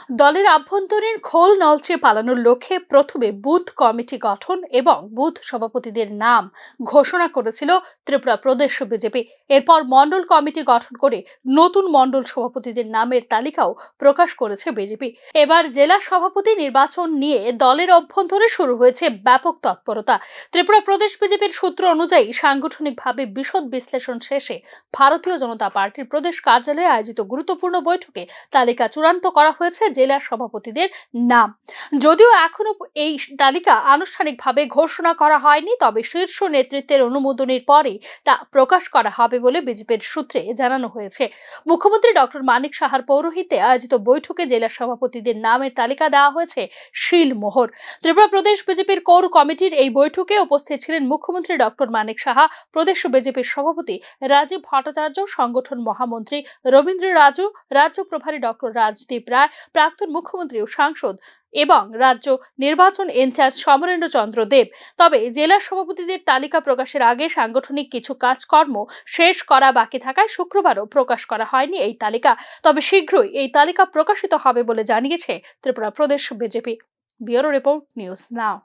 দলের আভ্যন্তরীণ খোল নলচে পালানোর লক্ষ্যে প্রথমে বুথ কমিটি গঠন এবং বুথ সভাপতিদের নাম ঘোষণা করেছিল ত্রিপুরা প্রদেশ বিজেপি। এরপর মণ্ডল কমিটি গঠন করে নতুন মণ্ডল সভাপতিদের নামের তালিকাও প্রকাশ করেছে বিজেপি। এবার জেলা সভাপতি নির্বাচন নিয়ে দলের অভ্যন্তরে শুরু হয়েছে ব্যাপক তৎপরতা। ত্রিপুরা প্রদেশ বিজেপির সূত্র অনুযায়ী সাংগঠনিকভাবে বিশদ বিশ্লেষণ শেষে ভারতীয় জনতা পার্টির প্রদেশ কার্যালয়ে আয়োজিত গুরুত্বপূর্ণ বৈঠকে তালিকা চূড়ান্ত করা হয়েছে জেলা সভাপতিদের নাম। যদিও এখনো এই তালিকা আনুষ্ঠানিকভাবে ঘোষণা করা হয়নি, তবে শীর্ষ নেতৃত্বের অনুমোদনের পরে তা প্রকাশ করা হবে বলে বিজেপির সূত্রে জানানো হয়েছে। মুখ্যমন্ত্রী ডক্টর মানিক সাহার পৌরোহিত্যে আয়োজিত বৈঠকে জেলা সভাপতিদের নামের তালিকা দেওয়া হয়েছে শিলমোহর। ত্রিপুরা প্রদেশ বিজেপির কোর কমিটির এই বৈঠকে উপস্থিত ছিলেন মুখ্যমন্ত্রী ডক্টর মানিক সাহা, প্রদেশ বিজেপির সভাপতি রাজীব ভট্টাচার্য, সংগঠন মহামন্ত্রী রবীন্দ্র রাজু, রাজ্য প্রভারী ডক্টর রাজদীপ রায়, প্রাক্তন মুখ্যমন্ত্রী ও সাংসদ এবং রাজ্য নির্বাচন ইনচার্জ সমরেন্দ্র চন্দ্র দেব। তবে জেলা সভাপতিদের তালিকা প্রকাশের আগে সাংগঠনিক কিছু কাজকর্ম শেষ করা বাকি থাকায় শুক্রবারও প্রকাশ করা হয়নি এই তালিকা। তবে শীঘ্রই এই তালিকা প্রকাশিত হবে বলে জানিয়েছে ত্রিপুরা প্রদেশ বিজেপি। ব্যুরো রিপোর্ট, নিউজ নাও।